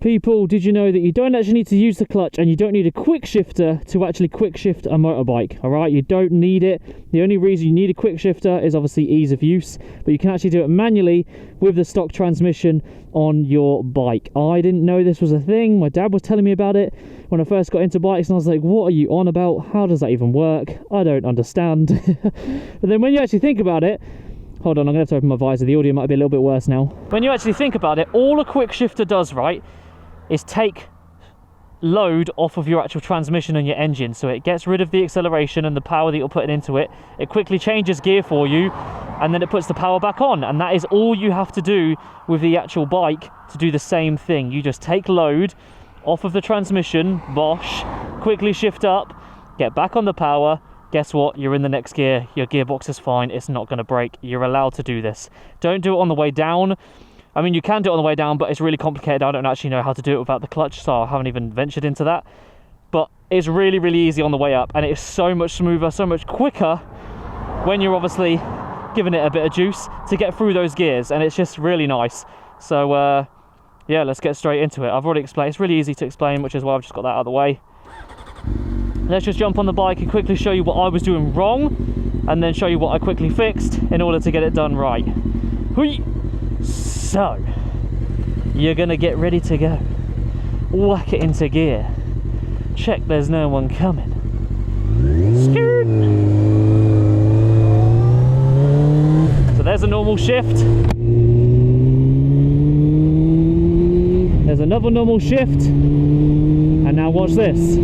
People, did you know that you don't actually need to use the clutch and you don't need a quick shifter to actually quick shift a motorbike? All right, you don't need it. The only reason you need a quick shifter is obviously ease of use, but you can actually do it manually with the stock transmission on your bike. I didn't know this was a thing. My dad was telling me about it when I first got into bikes, and I was like, what are you on about? How does that even work? I don't understand. But then when you actually think about it, hold on, I'm going to have to open my visor. The audio might be a little bit worse now. When you actually think about it, all a quick shifter does, right, is take load off of your actual transmission and your engine. So it gets rid of the acceleration and the power that you're putting into it. It quickly changes gear for you, and then it puts the power back on. And that is all you have to do with the actual bike to do the same thing. You just take load off of the transmission, bosh, quickly shift up, get back on the power. Guess what? You're in the next gear. Your gearbox is fine. It's not going to break. You're allowed to do this. Don't do it on the way down. I mean, you can do it on the way down, but it's really complicated. I don't actually know how to do it without the clutch, so I haven't even ventured into that. But it's really, really easy on the way up, and it is so much smoother, so much quicker when you're obviously giving it a bit of juice to get through those gears, and it's just really nice. So, yeah, let's get straight into it. I've already explained. It's really easy to explain, which is why I've just got that out of the way. Let's just jump on the bike and quickly show you what I was doing wrong, and then show you what I quickly fixed in order to get it done right. Hui! So, you're going to get ready to go. Whack it into gear. Check there's no one coming. Skirt! So there's a normal shift. There's another normal shift. And now watch this.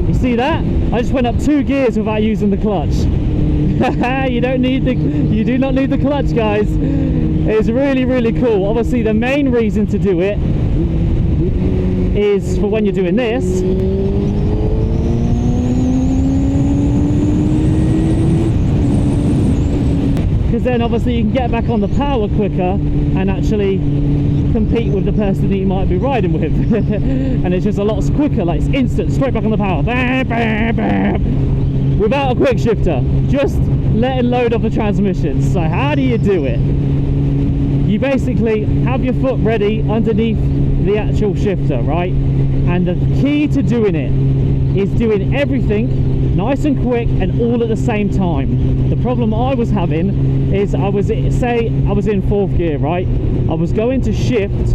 You see that? I just went up 2 gears without using the clutch. You do not need the clutch, guys. It's really, really cool. Obviously, the main reason to do it is for when you're doing this. Because then obviously you can get back on the power quicker and actually compete with the person that you might be riding with. And it's just a lot quicker, like it's instant, straight back on the power. Bam, bam, bam. Without a quick shifter, just letting load off the transmission. So how do you do it? You basically have your foot ready underneath the actual shifter, right? And the key to doing it is doing everything nice and quick and all at the same time. The problem I was having is I was in 4th gear, right? I was going to shift,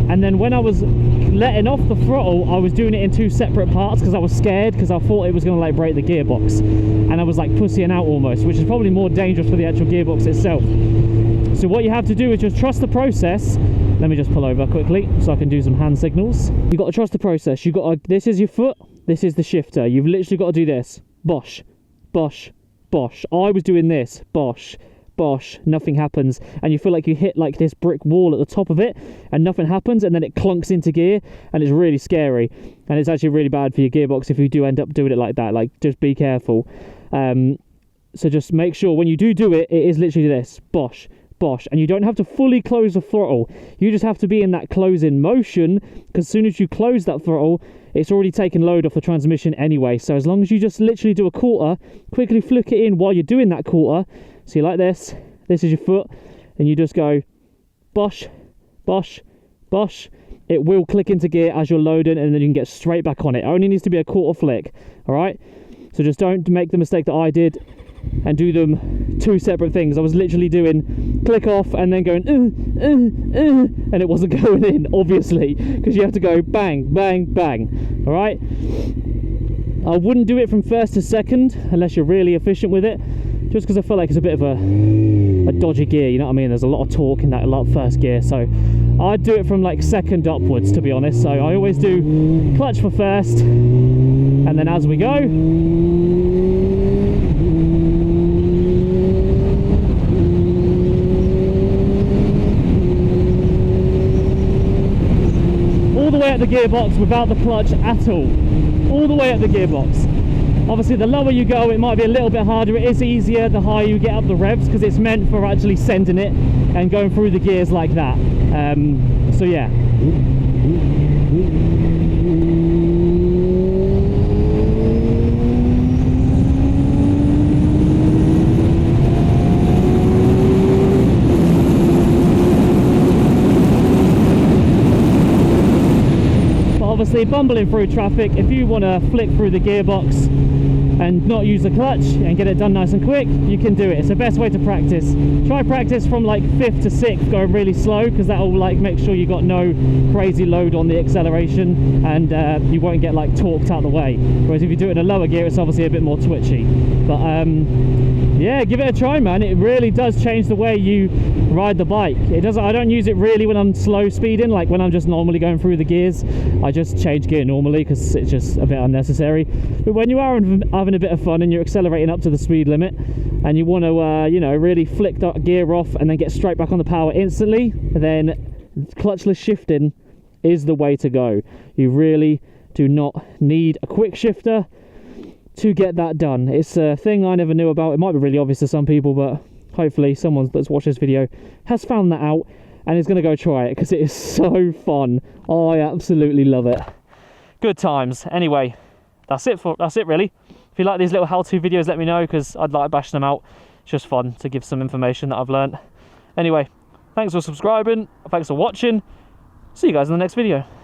and then when I was letting off the throttle, I was doing it in 2 separate parts because I was scared, because I thought it was going to like break the gearbox, and I was like pussying out almost, which is probably more dangerous for the actual gearbox itself. So what you have to do is just trust the process. Let me just pull over quickly so I can do some hand signals. You've got to trust the process. You've got to, this is your foot, this is the shifter. You've literally got to do this. Bosh, bosh, bosh. I was doing this. Bosh, bosh. Nothing happens. And you feel like you hit like this brick wall at the top of it and nothing happens, and then it clunks into gear, and it's really scary. And it's actually really bad for your gearbox if you do end up doing it like that. Like, just be careful. So just make sure when you do it, it is literally this. Bosh, bosh. And you don't have to fully close the throttle. You just have to be in that closing motion, because as soon as you close that throttle, it's already taken load off the transmission anyway. So as long as you just literally do a quarter, quickly flick it in while you're doing that quarter. So you like this is your foot, and you just go bosh, bosh, bosh. It will click into gear as you're loading, and then you can get straight back on it. It only needs to be a quarter flick, all right? So just don't make the mistake that I did and do them 2 separate things. I was literally doing click off and then going and it wasn't going in, obviously, because you have to go bang, bang, bang. All right, I wouldn't do it from 1st to 2nd unless you're really efficient with it, just because I feel like it's a bit of a dodgy gear, you know what I mean? There's a lot of torque in that 1st gear, so I'd do it from like 2nd upwards, to be honest. So I always do clutch for 1st, and then as we go, all the way at the gearbox without the clutch at all the way at the gearbox. Obviously the lower you go, it might be a little bit harder. It is easier the higher you get up the revs, because it's meant for actually sending it and going through the gears like that. So yeah, obviously bumbling through traffic, if you want to flick through the gearbox and not use the clutch and get it done nice and quick, you can do it. It's the best way to practice. Try practice from like 5th to 6th going really slow, because that will like make sure you got no crazy load on the acceleration, and you won't get like torqued out the way. Whereas if you do it in a lower gear, it's obviously a bit more twitchy. But yeah, give it a try, man. It really does change the way you ride the bike. It doesn't. I don't use it really when I'm slow speeding, like when I'm just normally going through the gears. I just change gear normally because it's just a bit unnecessary. But when you are having a bit of fun and you're accelerating up to the speed limit and you want to you know, really flick that gear off and then get straight back on the power instantly, then clutchless shifting is the way to go. You really do not need a quick shifter to get that done. It's a thing I never knew about. It might be really obvious to some people, but hopefully someone that's watched this video has found that out and is going to go try it, because it is so fun. Oh, I absolutely love it. Good times. Anyway, that's it really. If you like these little how-to videos, let me know, because I'd like bashing them out. It's just fun to give some information that I've learned. Anyway, thanks for subscribing, thanks for watching. See you guys in the next video.